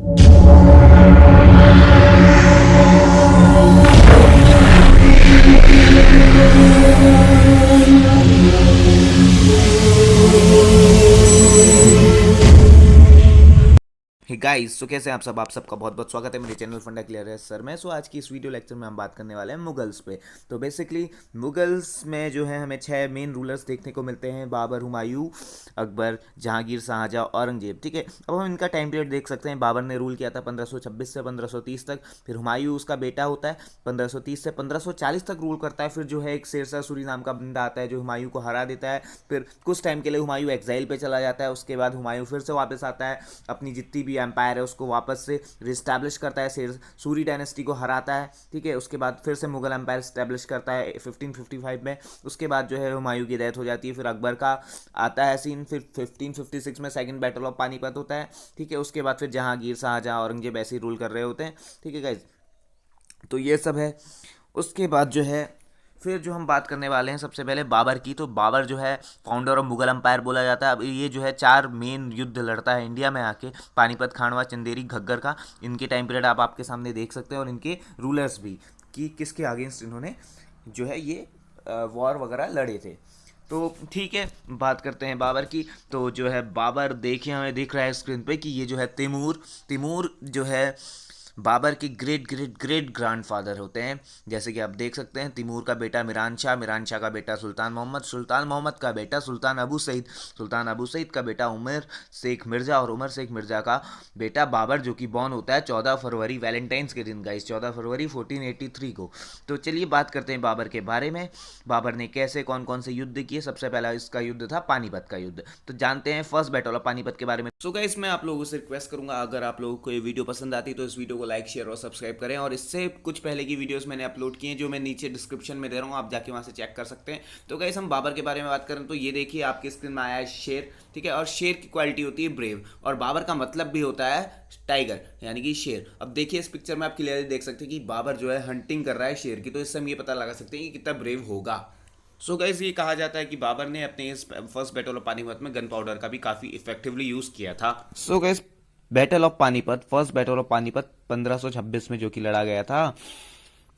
Hey guys, तो कैसे हैं आप सबका बहुत बहुत स्वागत है मेरे चैनल फंडा क्लियर है सर में। आज की इस वीडियो लेक्चर में हम बात करने वाले हैं मुगल्स पे। तो बेसिकली मुगल्स में जो है हमें 6 मेन रूलर्स देखने को मिलते हैं: बाबर, हुमायूं, अकबर, जहांगीर, शाहजहां, औरंगजेब। ठीक है, अब हम इनका टाइम पीरियड देख सकते हैं। बाबर ने रूल किया था 1526 से 1530 तक। फिर हुमायूं उसका बेटा होता है, 1530 से 1540 तक रूल करता है। फिर जो है एक शेरशाह सूरी नाम का बंदा आता है जो हुमायूं को हरा देता है। फिर कुछ टाइम के लिए हुमायूं एग्जाइल पे चला जाता है। उसके बाद हुमायूं फिर से वापस आता है, अपनी जितनी भी एम्पायर है उसको वापस से रिस्टैब्लिश करता है, सूरी डायनेस्टी को हराता है। ठीक है, उसके बाद फिर से मुगल एम्पायर स्टैब्लिश करता है 1555 में। उसके बाद जो है हुमायूं की डेथ हो जाती है। फिर अकबर का आता है सीन। फिर 1556 में सेकंड बैटल ऑफ पानीपत होता है। ठीक है, उसके बाद फिर जहांगीर, शाहजहां, औरंगजेब ऐसे ही रूल कर रहे होते हैं। ठीक है गाइज, तो ये सब है। उसके बाद जो है फिर जो हम बात करने वाले हैं सबसे पहले बाबर की। तो बाबर जो है फाउंडर ऑफ मुगल एम्पायर बोला जाता है। अब ये जो है 4 मेन युद्ध लड़ता है इंडिया में आके: पानीपत, खानवा, चंदेरी, घग्गर का। इनके टाइम पीरियड आप आपके सामने देख सकते हैं और इनके रूलर्स भी कि किसके अगेंस्ट इन्होंने जो है ये वॉर वगैरह लड़े थे। तो ठीक है, बात करते हैं बाबर की। तो जो है बाबर, देखिए हमें दिख रहा है स्क्रीन पे कि ये जो है तिमूर जो है बाबर के ग्रेट ग्रेट ग्रेट ग्रैंडफादर होते हैं। जैसे कि आप देख सकते हैं, तिमूर का बेटा मिरान शाह का बेटा सुल्तान मोहम्मद का बेटा सुल्तान अबू सईद का बेटा उमर शेख मिर्ज़ा, और उमर शेख मिर्ज़ा का बेटा बाबर, जो कि बॉर्न होता है 14 फरवरी वैलेंटाइंस के दिन गाइस, 14 फरवरी 1483 को। तो चलिए बात करते हैं बाबर के बारे में। बाबर ने कैसे कौन कौन से युद्ध किए। सबसे पहला इसका युद्ध था पानीपत का युद्ध। तो जानते हैं फर्स्ट बैटल ऑफ पानीपत के बारे में। सो गाइस, मैं आप लोगों से रिक्वेस्ट करूंगा, अगर आप लोगों को ये वीडियो पसंद आती है तो इस वीडियो को लाइक, शेयर और सब्सक्राइब करें। और इससे कुछ पहले की वीडियोस मैंने अपलोड की हैं जो मैं नीचे डिस्क्रिप्शन में दे रहा हूँ, आप जाके वहाँ से चेक कर सकते हैं। तो गाइस, हम बाबर के बारे में बात करें तो ये देखिए आपकी स्क्रीन में आया है शेर। ठीक है, और शेर की क्वालिटी होती है ब्रेव, और बाबर का मतलब भी होता है टाइगर यानी कि शेर। अब देखिए इस पिक्चर में आप क्लियरली देख सकते हैं कि बाबर जो है हंटिंग कर रहा है शेर की। तो इससे हम ये पता लगा सकते हैं कि कितना ब्रेव होगा। सो गाइस, ये कहा जाता है कि बाबर ने अपने इस फर्स्ट बैटल ऑफ पानीपत में गन पाउडर का भी काफी इफेक्टिवली यूज किया था। So guys, battle of Panipat, first battle of Panipat 1526 में जो कि लड़ा गया था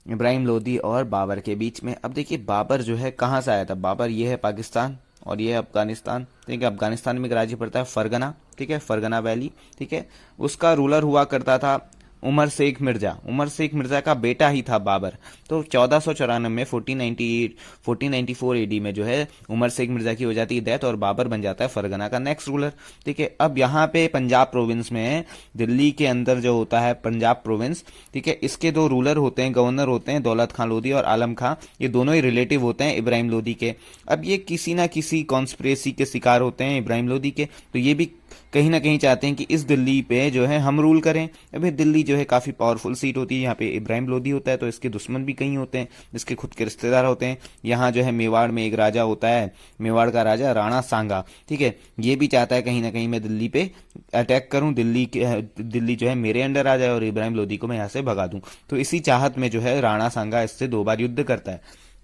इब्राहिम लोदी और बाबर के बीच में। अब देखिए बाबर जो है कहाँ से आया था। बाबर ये है पाकिस्तान और ये है अफगानिस्तान। ठीक है, अफगानिस्तान में एक राज्य पड़ता है फरगना। ठीक है, फरगना वैली। ठीक है, उसका रूलर हुआ करता था उमर शेख मिर्जा का बेटा ही था बाबर। तो 1494 में 1494 एडी में जो है उमर शेख मिर्जा की हो जाती है डेथ और बाबर बन जाता है फरगना का नेक्स्ट रूलर। ठीक है, अब यहाँ पे पंजाब प्रोविंस में दिल्ली के अंदर जो होता है पंजाब प्रोविंस, ठीक है, इसके 2 रूलर होते हैं, गवर्नर होते हैं, दौलत खां लोधी और आलम खां। ये दोनों ही रिलेटिव होते हैं इब्राहिम लोधी के। अब ये किसी ना किसी कॉन्स्पिरेसी के शिकार होते हैं इब्राहिम लोधी के। तो ये भी कहीं ना कहीं चाहते हैं कि इस दिल्ली पे जो है हम रूल करें। अभी दिल्ली जो है काफ़ी पावरफुल सीट होती है, यहाँ पे इब्राहिम लोधी होता है तो इसके दुश्मन भी कहीं होते हैं, जिसके खुद के रिश्तेदार होते हैं। यहाँ जो है मेवाड़ में एक राजा होता है, मेवाड़ का राजा राणा सांगा। ठीक है, ये भी चाहता है कहीं ना कहीं मैं दिल्ली पे अटैक करूं, दिल्ली जो है मेरे अंडर आ जाए और इब्राहिम लोधी को मैं यहाँ से भगा दूं। तो इसी चाहत में जो है राणा सांगा इससे 2 बार युद्ध करता है।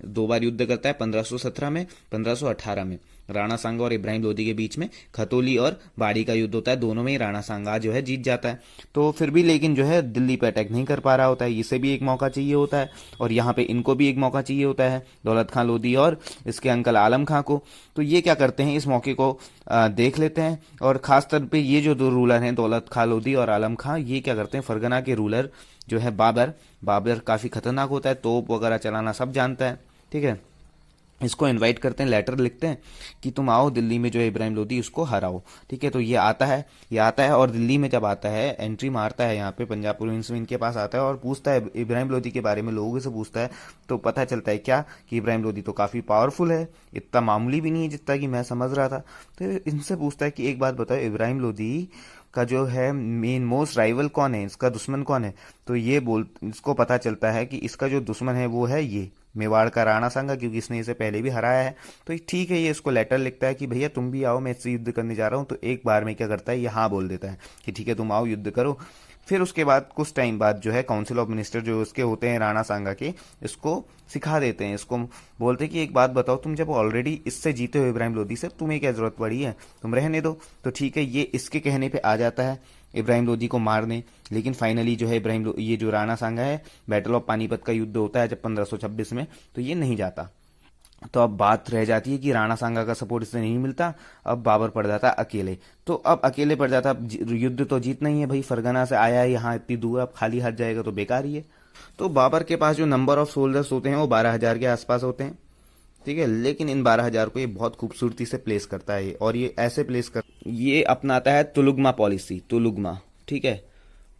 2 बार युद्ध करता है, 1517 में, 1518 में। राणा सांगा और इब्राहिम लोधी के बीच में खतौली और बाड़ी का युद्ध होता है। दोनों में ही राणा सांगा जो है जीत जाता है। तो फिर भी लेकिन जो है दिल्ली पे अटैक नहीं कर पा रहा होता है, इसे भी एक मौका चाहिए होता है और यहाँ पे इनको भी एक मौका चाहिए होता है, दौलत खां लोधी और इसके अंकल आलम खां को। तो ये क्या करते हैं, इस मौके को देख लेते हैं। और खासतौर पे ये जो 2 रूलर हैं दौलत खां लोधी और आलम खां, ये क्या करते हैं, फरगना के रूलर जो है बाबर काफ़ी खतरनाक होता है, तोप वगैरह चलाना सब जानता है। ठीक है, इसको इनवाइट करते हैं, लेटर लिखते हैं कि तुम आओ दिल्ली में जो है इब्राहिम लोधी उसको हराओ। ठीक है, तो ये आता है और दिल्ली में जब आता है, एंट्री मारता है यहाँ पे पंजाब प्रोविंस में इनके पास आता है और पूछता है इब्राहिम लोधी के बारे में, लोगों से पूछता है। तो पता चलता है क्या कि इब्राहिम लोधी तो काफ़ी पावरफुल है, इतना मामूली भी नहीं है जितना कि मैं समझ रहा था। तो इनसे पूछता है कि एक बात बताओ, इब्राहिम लोधी का जो है मेन मोस्ट राइवल कौन है, इसका दुश्मन कौन है। तो इसको पता चलता है कि इसका जो दुश्मन है वो है ये मेवाड़ का राणा सांगा, क्योंकि इसने इसे पहले भी हराया है। तो ठीक है, ये इसको लेटर लिखता है कि भैया तुम भी आओ, मैं इससे युद्ध करने जा रहा हूँ। तो एक बार में क्या करता है, ये हाँ बोल देता है कि ठीक है तुम आओ युद्ध करो। फिर उसके बाद कुछ टाइम बाद जो है काउंसिल ऑफ मिनिस्टर जो उसके होते हैं राणा सांगा के, इसको सिखा देते हैं, इसको बोलते हैं कि एक बात बताओ, तुम जब ऑलरेडी इससे जीते हो इब्राहिम लोधी से, तुम्हें क्या जरूरत पड़ी है, तुम रहने दो। तो ठीक है, ये इसके कहने पे आ जाता है। इब्राहिम लोदी को मारने। लेकिन फाइनली जो है ये जो राणा सांगा है, बैटल ऑफ पानीपत का युद्ध होता है जब 1526 में, तो ये नहीं जाता। तो अब बात रह जाती है कि राणा सांगा का सपोर्ट इससे नहीं मिलता, अब बाबर पड़ जाता अकेले। तो अब अकेले पड़ जाता, अब युद्ध तो जीतना ही है भाई, फरगना से आया है यहाँ इतनी दूर, अब खाली हाथ जाएगा तो बेकार ही है। तो बाबर के पास जो नंबर ऑफ सोल्जर्स होते हैं वो 12,000 के आसपास होते हैं, ठीक है। लेकिन इन 12,000 को ये बहुत खूबसूरती से प्लेस करता है, और ये ऐसे ये अपनाता है तुलुगमा पॉलिसी, तुलुगमा, ठीक है।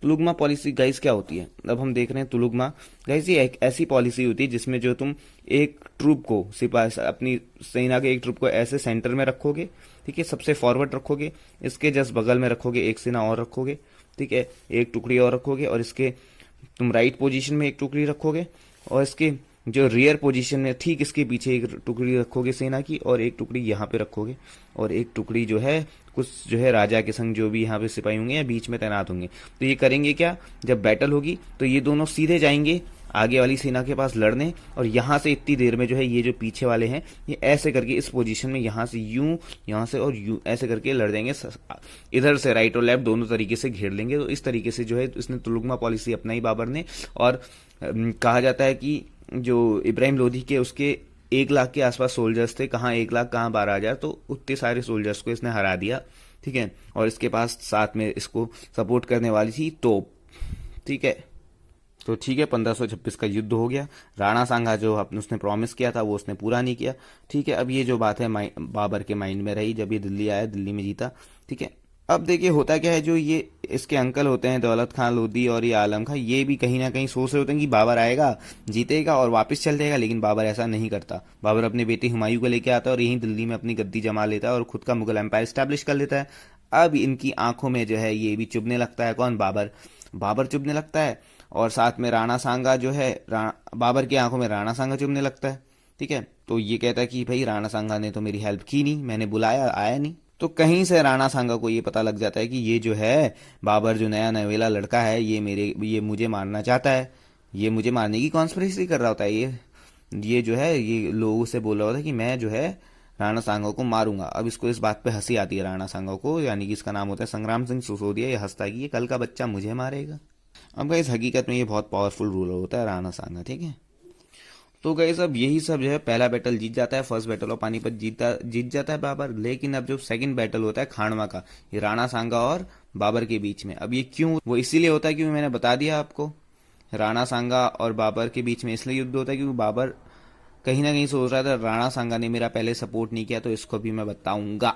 तुलुगमा पॉलिसी गाइस क्या होती है, अब हम देख रहे हैं तुलुगमा गाइस, ये एक ऐसी पॉलिसी होती है जिसमें जो तुम एक ट्रूप को, सिपाही अपनी सेना के एक ट्रूप को ऐसे सेंटर में रखोगे, ठीक है, सबसे फॉरवर्ड रखोगे, इसके जस्ट बगल में रखोगे एक सेना और रखोगे, ठीक है, एक टुकड़ी और रखोगे, और इसके तुम राइट पोजीशन में एक टुकड़ी रखोगे, और इसके जो रियर पोजीशन में ठीक इसके पीछे एक टुकड़ी रखोगे सेना की, और एक टुकड़ी यहाँ पे रखोगे, और एक टुकड़ी जो है कुछ जो है राजा के संग जो भी यहाँ पे सिपाही होंगे या बीच में तैनात होंगे। तो ये करेंगे क्या, जब बैटल होगी तो ये दोनों सीधे जाएंगे आगे वाली सेना के पास लड़ने, और यहाँ से इतनी देर में जो है ये जो पीछे वाले हैं ये ऐसे करके इस पोजीशन में यहाँ से यूं, यहाँ से और यूं ऐसे करके लड़ देंगे, इधर से राइट और लेफ्ट दोनों तरीके से घेर लेंगे। तो इस तरीके से जो है इसने तुलुगमा पॉलिसी अपनाई बाबर ने। और कहा जाता है कि जो इब्राहिम लोदी के उसके 1 लाख के आसपास सोल्जर्स थे, कहाँ 1 लाख कहाँ 12,000, तो उतने सारे सोल्जर्स को इसने हरा दिया, ठीक है। और इसके पास साथ में इसको सपोर्ट करने वाली थी तोप, ठीक है। तो ठीक है, 1526 का युद्ध हो गया। राणा सांगा जो उसने प्रॉमिस किया था वो उसने पूरा नहीं किया, ठीक है। अब ये जो बात है बाबर के माइंड में रही जब ये दिल्ली आया, दिल्ली में जीता, ठीक है। अब देखिए होता क्या है, जो ये इसके अंकल होते हैं दौलत खान लोदी और ये आलम खां, ये भी कहीं ना कहीं सोच रहे होते हैं कि बाबर आएगा, जीतेगा और वापस चल जाएगा। लेकिन बाबर ऐसा नहीं करता, बाबर अपने बेटे हुमायूं को लेकर आता है और यहीं दिल्ली में अपनी गद्दी जमा लेता है और खुद का मुगल एम्पायर स्टैब्लिश कर लेता है। अब इनकी आंखों में जो है ये भी चुभने लगता है, कौन, बाबर, बाबर चुभने लगता है। और साथ में राणा सांगा जो है, बाबर की आंखों में राणा सांगा चुभने लगता है, ठीक है। तो ये कहता है कि भाई राणा सांगा ने तो मेरी हेल्प की नहीं, मैंने बुलाया आया नहीं। तो कहीं से राणा सांगा को ये पता लग जाता है कि ये जो है बाबर जो नया नवेला लड़का है ये मुझे मारना चाहता है, ये मुझे मारने की कॉन्स्पिरेसी कर रहा होता है। ये जो है ये लोगों से बोल रहा होता है कि मैं जो है राणा सांगा को मारूंगा। अब इसको इस बात पे हंसी आती है राणा सांगा को, यानी कि इसका नाम होता है संग्राम सिंह सिसोदिया। ये हंसता है कि ये कल का बच्चा मुझे मारेगा। अब गाइस हकीकत में ये बहुत पावरफुल रूलर होता है राणा सांगा, ठीक है। तो गाइस अब यही सब जो है, पहला बैटल जीत जाता है, फर्स्ट बैटल ऑफ पानीपत जीत जाता है बाबर। लेकिन अब जो सेकंड बैटल होता है खानवा का, ये राणा सांगा और बाबर के बीच में, अब ये क्यों, वो इसीलिए होता है क्योंकि मैंने बता दिया आपको, राणा सांगा और बाबर के बीच में इसलिए युद्ध होता है क्योंकि बाबर कहीं ना कहीं सोच रहा था राणा सांगा ने मेरा पहले सपोर्ट नहीं किया तो इसको भी मैं बताऊंगा।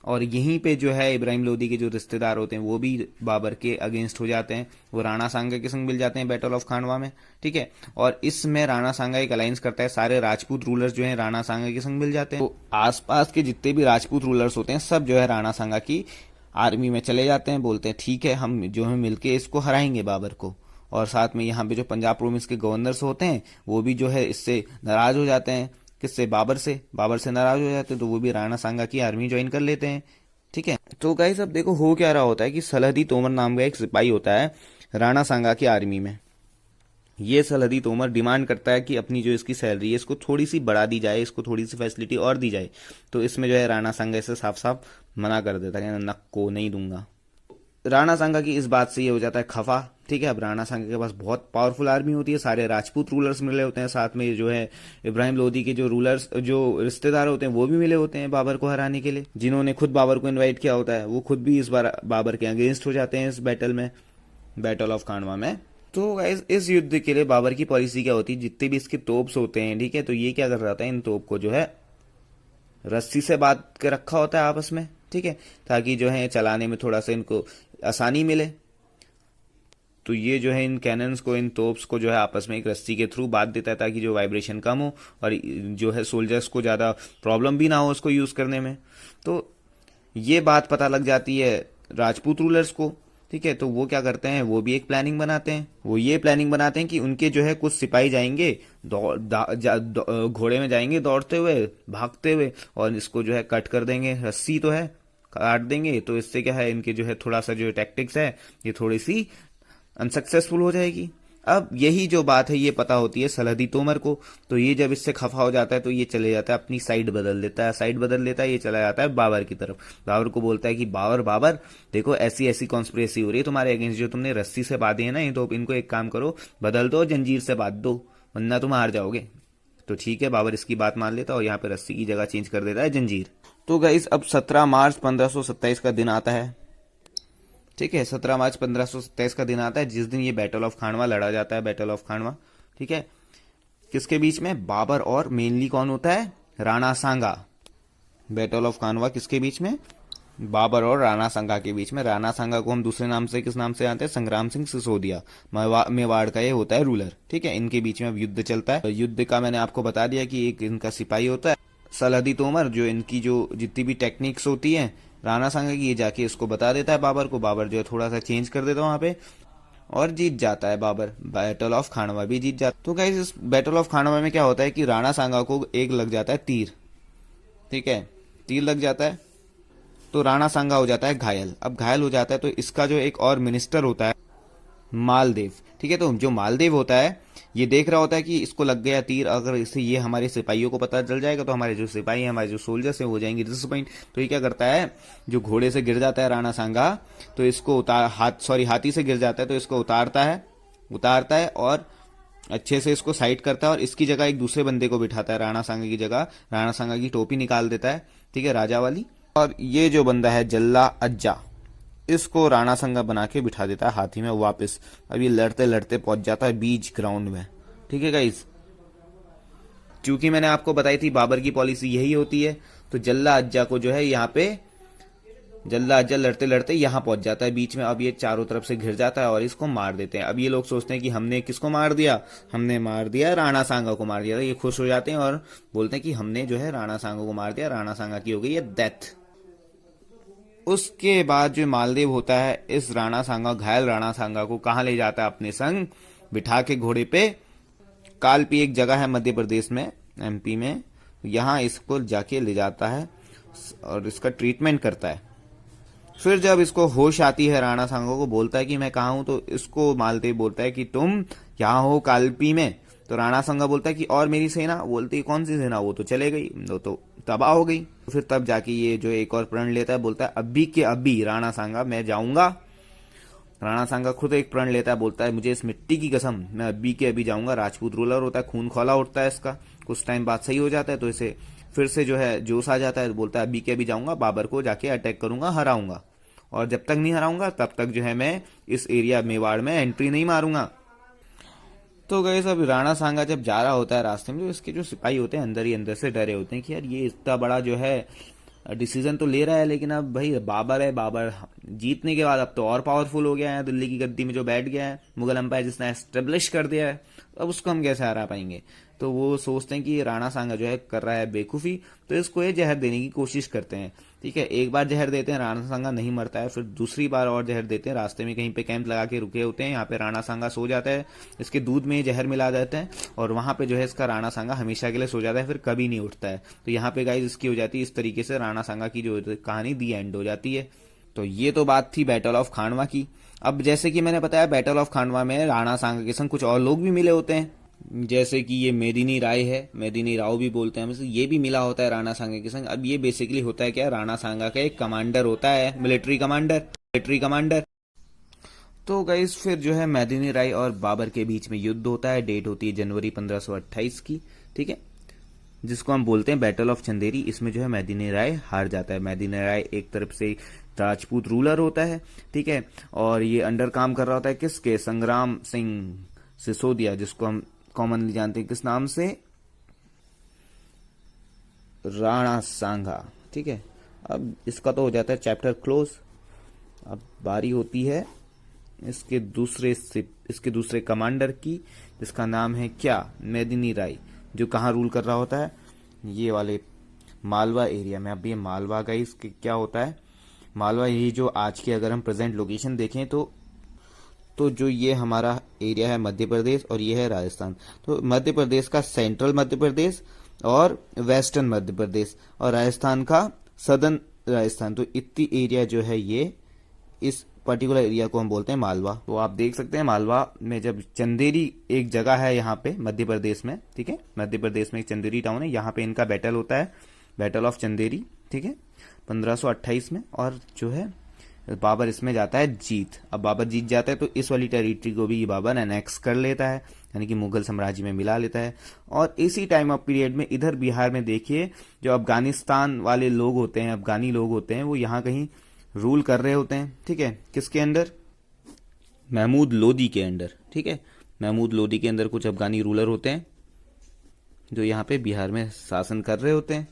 और यहीं पे जो है इब्राहिम लोदी के जो रिश्तेदार होते हैं वो भी बाबर के अगेंस्ट हो जाते हैं, वो राणा सांगा के संग मिल जाते हैं बैटल ऑफ खानवा में, ठीक है। और इसमें राणा सांगा एक अलायंस करता है, सारे राजपूत रूलर्स जो हैं राणा सांगा के संग मिल जाते हैं। तो आसपास के जितने भी राजपूत रूलर्स होते हैं सब जो है राणा सांगा की आर्मी में चले जाते हैं, बोलते हैं ठीक है हम जो है मिलके इसको हराएंगे बाबर को। और साथ में यहाँ पे जो पंजाब प्रोविंस के गवर्नर्स होते हैं वो भी जो है इससे नाराज हो जाते हैं, किससे, बाबर से नाराज हो जाते हैं, तो वो भी राणा सांगा की आर्मी ज्वाइन कर लेते हैं, ठीक है। तो गाइस अब देखो हो क्या रहा होता है कि सलहदी तोमर नाम का एक सिपाही होता है राणा सांगा की आर्मी में। ये सलहदी तोमर डिमांड करता है कि अपनी जो इसकी सैलरी है इसको थोड़ी सी बढ़ा दी जाए, इसको थोड़ी सी फैसिलिटी और दी जाए। तो इसमें जो है राणा सांगा इसे साफ साफ मना कर देता है, नक्को नहीं दूंगा। राणा सांगा की इस बात से ये हो जाता है खफा, ठीक है। अब राणा सांगा के पास बहुत पावरफुल आर्मी होती है, सारे राजपूत रूलर्स मिले होते हैं, साथ में जो है इब्राहिम लोदी के जो रूलर्स जो रिश्तेदार होते हैं वो भी मिले होते हैं बाबर को हराने के लिए, जिन्होंने खुद बाबर को इनवाइट किया होता है, वो खुद भी इस बार बाबर के अगेंस्ट हो जाते हैं इस बैटल में, बैटल ऑफ खानवा में। तो गाइस इस युद्ध के लिए बाबर की पॉलिसी क्या होती है, जितने भी इसके तोप्स होते हैं, ठीक है, तो ये क्या कर रहा था, इन तोप को जो है रस्सी से बांध के रखा होता है आपस में, ठीक है, ताकि जो है चलाने में थोड़ा सा इनको आसानी मिले। तो ये जो है इन कैनन्स को, इन तोप्स को जो है आपस में एक रस्सी के थ्रू बांध देता है ताकि जो वाइब्रेशन कम हो और जो है सोल्जर्स को ज़्यादा प्रॉब्लम भी ना हो उसको यूज़ करने में। तो ये बात पता लग जाती है राजपूत रूलर्स को, ठीक है। तो वो क्या करते हैं, वो भी एक प्लानिंग बनाते हैं, वो ये प्लानिंग बनाते हैं कि उनके जो है कुछ सिपाही जाएंगे घोड़े में जाएंगे दौड़ते हुए भागते हुए और इसको जो है कट कर देंगे, रस्सी तो है काट देंगे। तो इससे क्या है, इनके जो है थोड़ा सा जो टैक्टिक्स है ये थोड़ी सी अनसक्सेसफुल हो जाएगी। अब यही जो बात है ये पता होती है सलहदी तोमर को, तो ये जब इससे खफा हो जाता है तो ये चले जाता है अपनी साइड बदल लेता है, साइड बदल लेता है, ये चला जाता है बाबर की तरफ। बाबर को बोलता है कि बाबर बाबर देखो ऐसी ऐसी कॉन्स्पिरेसी हो रही है तुम्हारे अगेंस्ट, जो तुमने रस्सी से बांधे हैं ना, ये तो इनको एक काम करो बदल दो, जंजीर से बांध दो, वरना तुम हार जाओगे। तो ठीक है, बाबर इसकी बात मान लेता है और यहाँ पे रस्सी की जगह चेंज कर देता है जंजीर। तो गाइस अब 17 मार्च 1527 का दिन आता है, ठीक है, 17 मार्च 1527 का दिन आता है जिस दिन ये बैटल ऑफ खानवा लड़ा जाता है, बैटल ऑफ खानवा, ठीक है। किसके बीच में? बाबर और मेनली कौन होता है? राणा सांगा। बैटल ऑफ खानवा किसके बीच में? बाबर और राणा सांगा के बीच में। राणा सांगा को हम दूसरे नाम से किस नाम से जानते हैं? संग्राम सिंह सिसोदिया, मेवाड़ का ये होता है रूलर, ठीक है। इनके बीच में अब युद्ध चलता है। युद्ध का मैंने आपको बता दिया कि एक इनका सिपाही होता है सलहदी तोमर, जो इनकी जो जितनी भी टेक्निक्स होती हैं राणा सांगा की, ये जाके इसको बता देता है बाबर को। बाबर जो है थोड़ा सा चेंज कर देता है वहां पे और जीत जाता है बाबर। बैटल ऑफ खानवा भी जीत जाता है। तो गाइस इस बैटल ऑफ खानवा में क्या होता है कि राणा सांगा को एक लग जाता है तीर, ठीक है, तीर लग जाता है तो राणा सांगा हो जाता है घायल। अब घायल हो जाता है तो इसका जो एक और मिनिस्टर होता है मालदेव, ठीक है, तो जो मालदेव होता है ये देख रहा होता है कि इसको लग गया तीर, अगर इससे ये हमारे सिपाहियों को पता चल जाएगा तो हमारे जो सिपाही हैं, हमारे जो सोल्जर्स हैं वो जाएंगे डिसअपॉइंट। तो ये क्या करता है, जो घोड़े से गिर जाता है राणा सांगा, तो इसको हाथी से गिर जाता है तो इसको उतारता है और अच्छे से इसको साइड करता है और इसकी जगह एक दूसरे बंदे को बिठाता है राणा सांगा की जगह। राणा सांगा की टोपी निकाल देता है, ठीक है, राजा वाली, और ये जो बंदा है जल्ला अज्जा, इसको राणा सांगा बना के बिठा देता है हाथी में वापस। अब ये लड़ते लड़ते पहुंच जाता है बीच ग्राउंड में, ठीक है गाइस। क्योंकि मैंने आपको बताई थी बाबर की पॉलिसी यही होती है, तो जल्ला अज्जा को जो है यहाँ पे जल्ला अज्जा लड़ते लड़ते यहाँ पहुंच जाता है बीच में। अब ये चारों तरफ से घिर जाता है और इसको मार देते हैं। अब ये लोग सोचते हैं कि हमने किसको मार दिया? हमने मार दिया राणा सांगा को मार दिया। तो ये खुश हो जाते हैं और बोलते हैं कि हमने जो है राणा सांगा को मार दिया, राणा सांगा की हो गई है डेथ। उसके बाद जो मालदेव होता है इस घायल राणा सांगा को कहाँ ले जाता है? अपने संग बिठा के घोड़े पे। कालपी एक जगह है मध्य प्रदेश में, एमपी में, यहाँ इसको जाके ले जाता है और इसका ट्रीटमेंट करता है। फिर जब इसको होश आती है राणा सांगा को बोलता है कि मैं कहाँ हूं, तो इसको मालदेव बोलता है कि तुम यहाँ हो कालपी में। तो राणा सांगा बोलता है कि और मेरी सेना? बोलती है कौन सी सेना? वो तो चले गई, वो तो तबाह हो गई। फिर तब जाके ये जो एक और प्रण लेता है, बोलता है अभी के अभी राणा सांगा मैं जाऊंगा। राणा सांगा खुद एक प्रण लेता है, बोलता है मुझे इस मिट्टी की कसम, मैं अभी के अभी जाऊंगा। राजपूत रूलर होता है, खून खौला उठता है इसका। कुछ टाइम बाद सही हो जाता है तो इसे फिर से जो है जोश आ जाता है, बोलता है अभी के अभी जाऊंगा, बाबर को जाके अटैक करूंगा, हराऊंगा, और जब तक नहीं हराऊंगा तब तक जो है मैं इस एरिया मेवाड़ में एंट्री नहीं मारूंगा। तो गए सब राणा सांगा जब जा रहा होता है रास्ते में, जो इसके जो सिपाही होते हैं अंदर ही अंदर से डरे होते हैं कि यार ये इतना बड़ा जो है डिसीजन तो ले रहा है, लेकिन अब भाई बाबर है, बाबर जीतने के बाद अब तो और पावरफुल हो गया है, दिल्ली की गद्दी में जो बैठ गया है, मुगल एम्पायर जिसने एस्टेब्लिश कर दिया है, अब उसको हम कैसे हरा पाएंगे। तो वो सोचते हैं कि राणा सांगा जो है कर रहा है बेवकूफ़ी, तो इसको ये जहर देने की कोशिश करते हैं, ठीक है। एक बार जहर देते हैं, राणा सांगा नहीं मरता है, फिर दूसरी बार और जहर देते हैं। रास्ते में कहीं पे कैंप लगा के रुके होते हैं, यहाँ पे राणा सांगा सो जाता है, इसके दूध में जहर मिला देते हैं और वहां पे जो है इसका राणा सांगा हमेशा के लिए सो जाता है, फिर कभी नहीं उठता है। तो यहाँ पे गाइस इसकी हो जाती है इस तरीके से राणा सांगा की जो कहानी दी एंड हो जाती है। तो ये तो बात थी बैटल ऑफ खानवा की। अब जैसे कि मैंने बताया बैटल ऑफ खानवा में राणा सांगा के संग कुछ और लोग भी मिले होते हैं, जैसे कि ये मेदिनी राय है, मेदिनी राव भी बोलते हैं हम इसे, ये भी मिला होता है राणा सांगा के संग। अब ये बेसिकली होता है क्या, राणा सांगा का एक कमांडर होता है, मिलिट्री कमांडर। तो गाइस फिर जो है मेदिनी राय और बाबर के बीच में युद्ध होता है। डेट होती है जनवरी 1528 की, ठीक है, जिसको हम बोलते हैं बैटल ऑफ चंदेरी। इसमें जो है मेदिनी राय हार जाता है। मेदिनी राय एक तरफ से राजपूत रूलर होता है, ठीक है, और ये अंडर काम कर रहा होता है किसके? संग्राम सिंह सिसोदिया, जिसको हम कॉमनली जानते हैं किस नाम से? राणा सांगा, ठीक है। अब इसका तो हो जाता है चैप्टर क्लोज। अब बारी होती है इसके दूसरे कमांडर की, जिसका नाम है क्या? मेदिनी राय, जो कहाँ रूल कर रहा होता है? ये वाले मालवा एरिया में। अब ये मालवा का इसके क्या होता है? मालवा यही जो आज की अगर हम प्रेजेंट लोकेशन देखें तो जो ये हमारा एरिया है मध्य प्रदेश और ये है राजस्थान। तो मध्य प्रदेश का सेंट्रल मध्य प्रदेश और वेस्टर्न मध्य प्रदेश, और राजस्थान का सदर्न राजस्थान। तो इतनी एरिया जो है ये इस पर्टिकुलर एरिया को हम बोलते हैं मालवा। तो आप देख सकते हैं मालवा में जब चंदेरी एक जगह है यहाँ पे मध्य प्रदेश में, ठीक है, मध्य प्रदेश में एक चंदेरी टाउन है, यहाँ पे इनका बैटल होता है, बैटल ऑफ चंदेरी, ठीक है, 1528 में। और जो है बाबर इसमें जाता है जीत। अब बाबर जीत जाता है तो इस वाली टेरिटरी को भी बाबर एनेक्स कर लेता है, यानी कि मुगल साम्राज्य में मिला लेता है। और इसी टाइम ऑफ पीरियड में इधर बिहार में देखिए जो अफगानिस्तान वाले लोग होते हैं, अफगानी लोग होते हैं, वो यहाँ कहीं रूल कर रहे होते हैं, ठीक है, किसके अंडर, महमूद लोदी के अंडर, ठीक है, महमूद लोदी के अंदर कुछ अफगानी रूलर होते हैं जो यहाँ पे बिहार में शासन कर रहे होते हैं।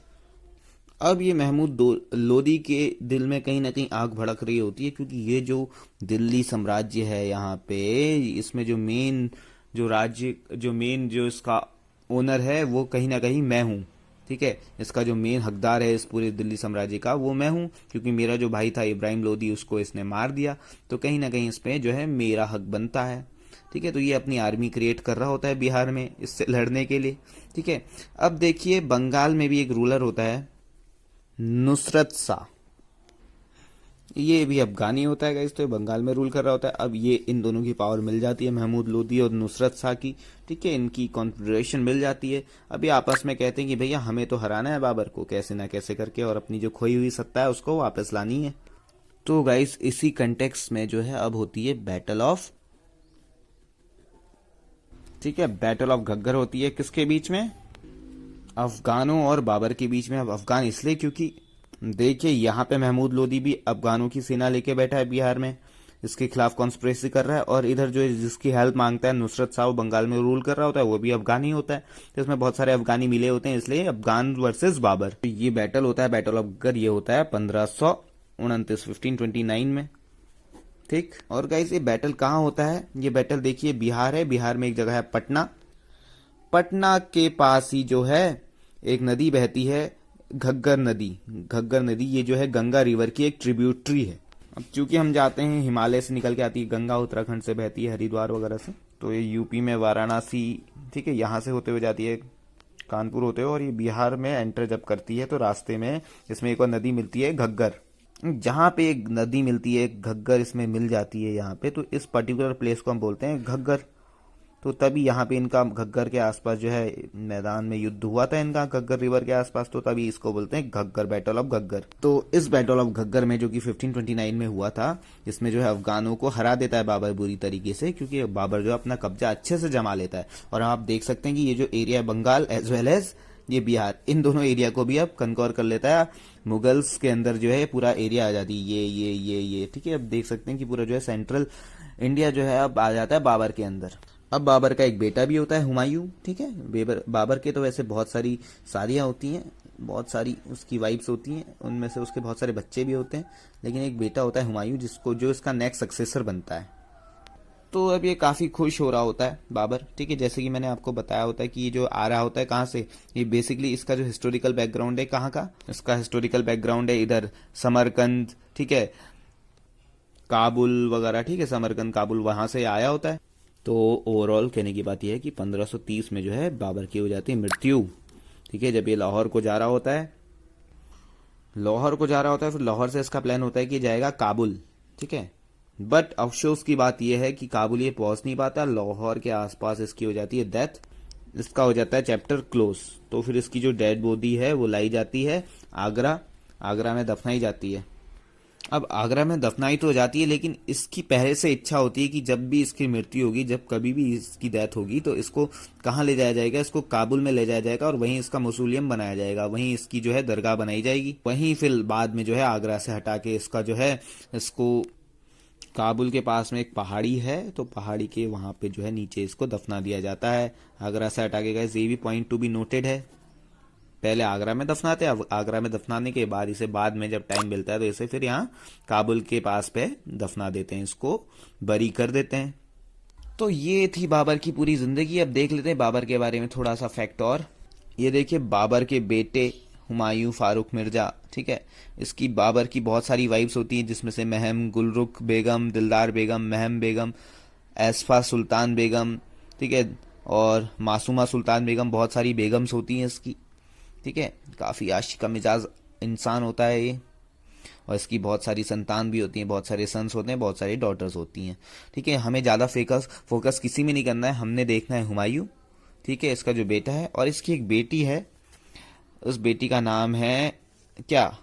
अब ये महमूद लोदी के दिल में कहीं ना कहीं आग भड़क रही होती है, क्योंकि ये जो दिल्ली साम्राज्य है यहाँ पे, इसमें जो मेन जो राज्य जो मेन जो इसका ओनर है वो कहीं ना कहीं मैं हूँ, ठीक है, इसका जो मेन हकदार है इस पूरे दिल्ली साम्राज्य का वो मैं हूँ, क्योंकि मेरा जो भाई था इब्राहिम लोदी उसको इसने मार दिया, तो कहीं ना कहीं इस पे जो है मेरा हक बनता है, ठीक है। तो ये अपनी आर्मी क्रिएट कर रहा होता है बिहार में इससे लड़ने के लिए, ठीक है। अब देखिए बंगाल में भी एक रूलर होता है नुसरत शाह, ये भी अफगानी होता है गाइस, तो ये बंगाल में रूल कर रहा होता है। अब ये इन दोनों की पावर मिल जाती है, महमूद लोदी और नुसरत शाह की, ठीक है, इनकी कॉन्फेडरेशन मिल जाती है। अब ये आपस में कहते हैं कि भैया हमें तो हराना है बाबर को कैसे ना कैसे करके, और अपनी जो खोई हुई सत्ता है उसको वापस लानी है। तो गाइस इसी कंटेक्स्ट में जो है अब होती है बैटल ऑफ, ठीक है, बैटल ऑफ घग्गर होती है किसके बीच में, अफगानों और बाबर के बीच में। अब अफगान इसलिए क्योंकि देखिए यहाँ पे महमूद लोदी भी अफगानों की सेना लेके बैठा है बिहार में, इसके खिलाफ कॉन्स्पिरेसी कर रहा है, और इधर जो जिसकी हेल्प मांगता है नुसरत शाह बंगाल में रूल कर रहा होता है, वो भी अफगानी होता है, तो इसमें बहुत सारे अफगानी मिले होते हैं, इसलिए अफगान वर्सेस बाबर। तो ये बैटल होता है बैटल ऑफ घग्गर, ये होता है 1529 में, ठीक। और गाइस ये बैटल कहाँ होता है, ये बैटल देखिए बिहार है, बिहार में एक जगह है पटना, पटना के पास ही जो है एक नदी बहती है घग्गर नदी, घग्गर नदी ये जो है गंगा रिवर की एक ट्रिब्यूटरी है। अब चूंकि हम जाते हैं हिमालय से निकल के आती है गंगा, उत्तराखंड से बहती है हरिद्वार वगैरह से, तो ये यूपी में वाराणसी, ठीक है, यहाँ से होते हुए जाती है कानपुर होते हुए, और ये बिहार में एंटर जब करती है तो रास्ते में इसमें एक और नदी मिलती है घग्गर, जहाँ पे एक नदी मिलती है घग्गर इसमें मिल जाती है यहाँ पे, तो इस पर्टिकुलर प्लेस को हम बोलते हैं घग्गर। तो तभी यहाँ पे इनका घग्गर के आसपास जो है मैदान में युद्ध हुआ था इनका घग्गर रिवर के आसपास, तो तभी इसको बोलते हैं घग्गर, बैटल ऑफ घग्गर। तो इस बैटल ऑफ घग्गर में जो कि 1529 में हुआ था, इसमें जो है अफगानों को हरा देता है बाबर बुरी तरीके से, क्योंकि बाबर जो अपना कब्जा अच्छे से जमा लेता है। और आप देख सकते हैं कि ये जो area Bengal as well as ये बिहार, इन दोनों एरिया को भी अब कनकॉर कर लेता है, मुगल्स के अंदर जो है पूरा एरिया आ जाती है, ये ठीक है। अब देख सकते हैं कि पूरा जो है सेंट्रल इंडिया जो है अब आ जाता है बाबर के अंदर। अब बाबर का एक बेटा भी होता है हुमायूं, ठीक है, बाबर के तो वैसे बहुत सारी शादियाँ होती हैं, बहुत सारी उसकी वाइफ्स होती हैं, उनमें से उसके बहुत सारे बच्चे भी होते हैं, लेकिन एक बेटा होता है हुमायूं जिसको जो इसका नेक्स्ट सक्सेसर बनता है। तो अब ये काफ़ी खुश हो रहा होता है बाबर, ठीक है, जैसे कि मैंने आपको बताया होता है कि ये जो आ रहा होता है कहाँ से, ये बेसिकली इसका जो हिस्टोरिकल बैकग्राउंड है कहाँ का, इसका हिस्टोरिकल बैकग्राउंड है इधर समरकंद, ठीक है, काबुल वगैरह, ठीक है, समरकंद काबुल वहाँ से आया होता है। तो ओवरऑल कहने की बात यह है कि 1530 में जो है बाबर की हो जाती है मृत्यु, ठीक है, जब ये लाहौर को जा रहा होता है, फिर लाहौर से इसका प्लान होता है कि जाएगा काबुल, ठीक है, बट अफसोस की बात यह है कि काबुल ये पहुंच नहीं पाता, लाहौर के आसपास इसकी हो जाती है डेथ, इसका हो जाता है चैप्टर क्लोज। तो फिर इसकी जो डेड बॉडी है वो लाई जाती है आगरा में दफनाई जाती है। अब आगरा में दफनाई तो हो जाती है, लेकिन इसकी पहले से इच्छा होती है कि जब भी इसकी मृत्यु होगी, जब कभी भी इसकी डेथ होगी, तो इसको कहाँ ले जाया जाएगा, इसको काबुल में ले जाया जाएगा और वहीं इसका मौसूलियम बनाया जाएगा, वहीं इसकी जो है दरगाह बनाई जाएगी, वहीं फिर बाद में जो है आगरा से हटा के इसका जो है इसको काबुल के पास में एक पहाड़ी है, तो पहाड़ी के वहां पे जो है नीचे इसको दफना दिया जाता है आगरा से हटा के। गाइस ये भी पॉइंट टू बी नोटेड है, पहले आगरा में दफनाते हैं, आगरा में दफनाने के बाद इसे बाद में जब टाइम मिलता है तो इसे फिर यहाँ काबुल के पास पे दफना देते हैं, इसको बरी कर देते हैं। तो ये थी बाबर की पूरी जिंदगी। अब देख लेते हैं बाबर के बारे में थोड़ा सा फैक्ट और। ये देखिए बाबर के बेटे हुमायूं फारूक मिर्जा, ठीक है, इसकी बाबर की बहुत सारी वाइफ्स होती हैं, जिसमें से महम, गुलरुख बेगम, दिलदार बेगम, महम बेगम, एसफा सुल्तान बेगम, ठीक है, और मासूमा सुल्तान बेगम, बहुत सारी बेगम्स होती हैं इसकी, ठीक है, काफ़ी आशिक का मिजाज इंसान होता है ये। और इसकी बहुत सारी संतान भी होती हैं, बहुत सारे सन्स होते हैं, बहुत सारी डॉटर्स होती हैं। ठीक है, हमें ज़्यादा फोकस किसी में नहीं करना है, हमने देखना है हुमायूं। ठीक है, इसका जो बेटा है और इसकी एक बेटी है, उस बेटी का नाम है क्या,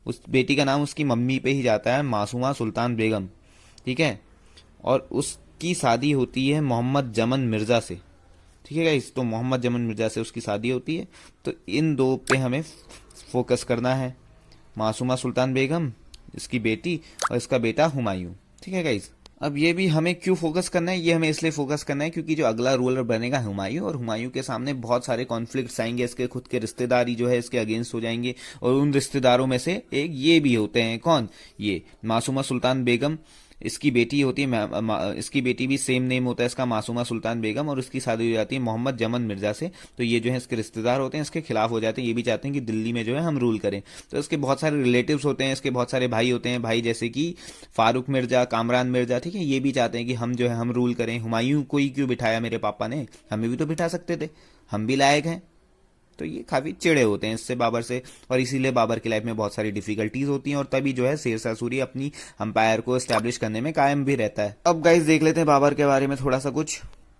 उस बेटी का नाम उसकी मम्मी पे ही जाता है, मासूमा सुल्तान बेगम। ठीक है, और उसकी शादी होती है मोहम्मद जमन मिर्ज़ा से। ठीक है गाइस, तो मोहम्मद जमन मिर्ज़ा से उसकी शादी होती है। तो इन दो पे हमें फोकस करना है, मासूमा सुल्तान बेगम इसकी बेटी और इसका बेटा हुमायूं। ठीक है गाइस, अब ये भी हमें क्यों फोकस करना है, ये हमें इसलिए फोकस करना है क्योंकि जो अगला रूलर बनेगा हुमायूं, और हुमायूं के सामने बहुत सारे कॉन्फ्लिक्ट्स आएंगे, इसके खुद के रिश्तेदारी जो है इसके अगेंस्ट हो जाएंगे। और उन रिश्तेदारों में से एक ये भी होते हैं, कौन, ये मासूमा सुल्तान बेगम, इसकी बेटी होती है, इसकी बेटी भी सेम नेम होता है इसका, मासूमा सुल्तान बेगम, और उसकी शादी हो जाती है मोहम्मद जमन मिर्जा से। तो ये जो है इसके रिश्तेदार होते हैं, इसके खिलाफ हो जाते हैं, ये भी चाहते हैं कि दिल्ली में जो है हम रूल करें। तो इसके बहुत सारे रिलेटिव्स होते हैं, इसके बहुत सारे भाई होते हैं, भाई जैसे कि फारूक मिर्जा, कामरान मिर्जा। ठीक है, ये भी चाहते हैं कि हम जो है हम रूल करें। हुमायूं को ही क्यों बिठाया मेरे पापा ने, हमें भी तो बिठा सकते थे, हम भी लायक हैं। तो ये काफ़ी चिड़े होते हैं इससे, बाबर से, और इसीलिए बाबर की लाइफ में बहुत सारी डिफिकल्टीज होती हैं, और तभी जो है शेरशाह सूरी अपनी अंपायर को एस्टैब्लिश करने में कायम भी रहता है। अब गाइस देख लेते हैं बाबर के बारे में थोड़ा सा कुछ।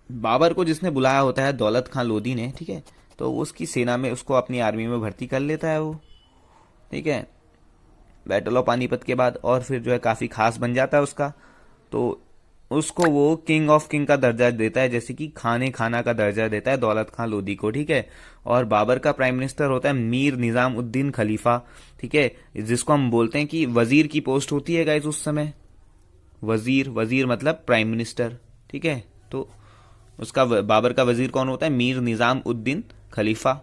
बाबर को जिसने बुलाया होता है दौलत खान लोधी ने, ठीक है, तो उसकी सेना में उसको अपनी आर्मी में भर्ती कर लेता है वो। ठीक है, बैटल ऑफ पानीपत के बाद, और फिर जो है काफ़ी खास बन जाता है उसका, तो उसको वो किंग ऑफ किंग का दर्जा देता है, जैसे कि खाने खाना का दर्जा देता है दौलत खान लोधी को। ठीक है, और बाबर का प्राइम मिनिस्टर होता है मीर निजाम उद्दीन खलीफा। ठीक है, जिसको हम बोलते हैं कि वजीर की पोस्ट होती है गाइस उस समय, वजीर, वजीर मतलब प्राइम मिनिस्टर। ठीक है, तो उसका बाबर का वजीर कौन होता है, मीर निजाम उद्दीन खलीफा।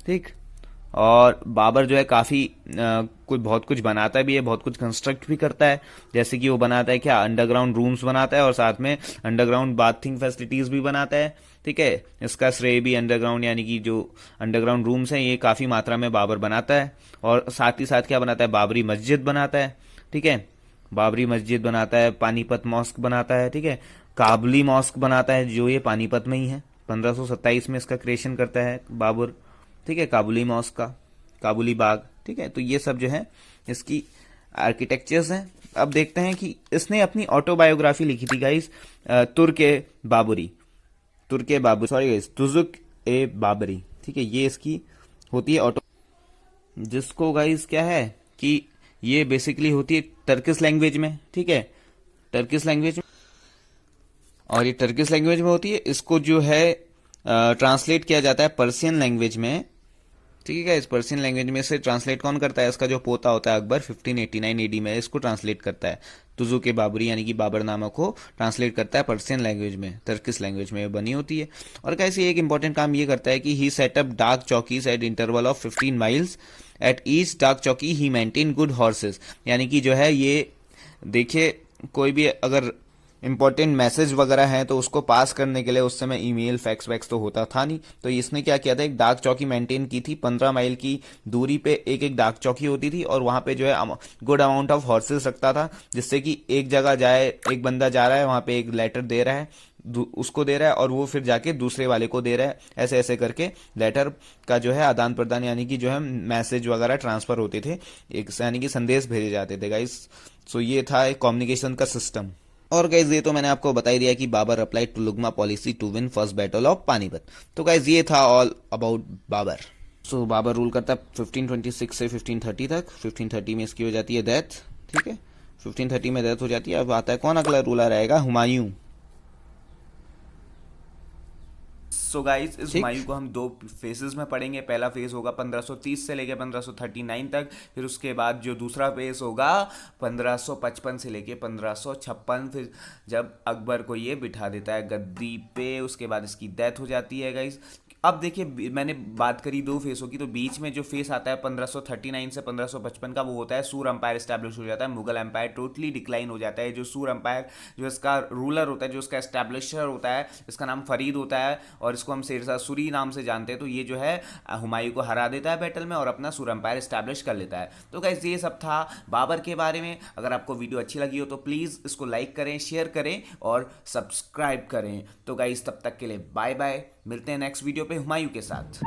ठीक, और बाबर जो है काफ़ी कुछ बहुत कुछ बनाता भी है, बहुत कुछ कंस्ट्रक्ट भी करता है, जैसे कि वो बनाता है क्या, अंडरग्राउंड रूम्स बनाता है, और साथ में अंडरग्राउंड बाथिंग फैसिलिटीज़ भी बनाता है। ठीक है, इसका श्रेय भी अंडरग्राउंड, यानी कि जो अंडरग्राउंड रूम्स हैं ये काफ़ी मात्रा में बाबर बनाता है। और साथ ही साथ क्या बनाता है, बाबरी मस्जिद बनाता है। ठीक है, बाबरी मस्जिद बनाता है, पानीपत मॉस्क बनाता है। ठीक है, काबुली मॉस्क बनाता है, जो ये पानीपत में ही है, 1527 में इसका क्रिएशन करता है बाबर। ठीक है, काबुली मॉस्क का, काबुली बाग। ठीक है, तो ये सब जो है इसकी आर्किटेक्चर्स हैं। अब देखते हैं कि इसने अपनी ऑटोबायोग्राफी लिखी थी गाइस, तुजुक ए बाबरी। ठीक है, ये इसकी होती है ऑटो, जिसको गाइस क्या है कि ये बेसिकली होती है टर्किश लैंग्वेज में। ठीक है, टर्किश लैंग्वेज में, और ये टर्किश लैंग्वेज में होती है। इसको जो है ट्रांसलेट किया जाता है पर्शियन लैंग्वेज में। ठीक है, इस पर्शियन लैंग्वेज में से ट्रांसलेट कौन करता है, इसका जो पोता होता है अकबर 1589 एडी में इसको ट्रांसलेट करता है, तुजुक बाबरी यानी कि बाबरनामा को ट्रांसलेट करता है पर्शियन लैंग्वेज में, टर्किश लैंग्वेज में बनी होती है। और कैसे एक इंपॉर्टेंट काम ये करता है कि he set up dark chowkis at interval of 15 miles, at each dark chowki he maintain good horses. यानी कि जो है ये देखिए, कोई भी अगर इंपॉर्टेंट मैसेज वगैरह हैं तो उसको पास करने के लिए उस समय ईमेल फैक्स वैक्स तो होता था नहीं, तो इसने क्या किया था, एक डाक चौकी मेंटेन की थी। 15 माइल की दूरी पे एक एक डाक चौकी होती थी, और वहां पे जो है गुड अमाउंट ऑफ हॉर्सेस रखता था, जिससे कि एक जगह जाए, एक बंदा जा रहा है वहां पे, एक लेटर दे रहा है, उसको दे रहा है, और वो फिर जाके दूसरे वाले को दे रहा है, ऐसे ऐसे करके लेटर का जो है आदान प्रदान, यानी कि जो है मैसेज वगैरह ट्रांसफर होते थे, एक यानी कि संदेश भेजे जाते थे गाइस। सो ये था एक कम्युनिकेशन का सिस्टम। और गाइज ये तो मैंने आपको बता ही दिया कि बाबर अप्लाइड टुलुगमा policy to win first battle of Panipat. तो गाइज ये था all about Babur. So Babur rule करता है 1526 से 1530 तक। 1530 में इसकी हो जाती है डेथ। ठीक है, 1530 में डेथ हो जाती है। अब आता है कौन अगला रूलर आएगा, हुमायूं। सो गाइस, इस हुमायूं को हम दो फेजेस में पढ़ेंगे। पहला फेज होगा 1530 से लेके 1539 तक, फिर उसके बाद जो दूसरा फेज होगा 1555 से लेके 1556, फिर जब अकबर को ये बिठा देता है गद्दी पे, उसके बाद इसकी डेथ हो जाती है गाइस। अब देखिए, मैंने बात करी दो फेसों की, तो बीच में जो फेस आता है 1539 से 1555 का, वो होता है सूर अंपायर एस्टैब्लिश हो जाता है, मुगल एम्पायर टोटली डिक्लाइन हो जाता है। जो सूर अंपायर, जो इसका रूलर होता है, जो इसका एस्टैब्लिशर होता है, इसका नाम फरीद होता है, और इसको हम शेरशाह सूरी नाम से जानते हैं। तो ये जो है हुमायूं को हरा देता है बैटल में, और अपना सूर अंपायर एस्टैब्लिश कर लेता है। तो गाइस, ये सब था बाबर के बारे में। अगर आपको वीडियो अच्छी लगी हो तो प्लीज़ इसको लाइक करें, शेयर करें और सब्सक्राइब करें। तो गाइस, तब तक के लिए बाय बाय, मिलते हैं नेक्स्ट वीडियो पे हुमायूं के साथ।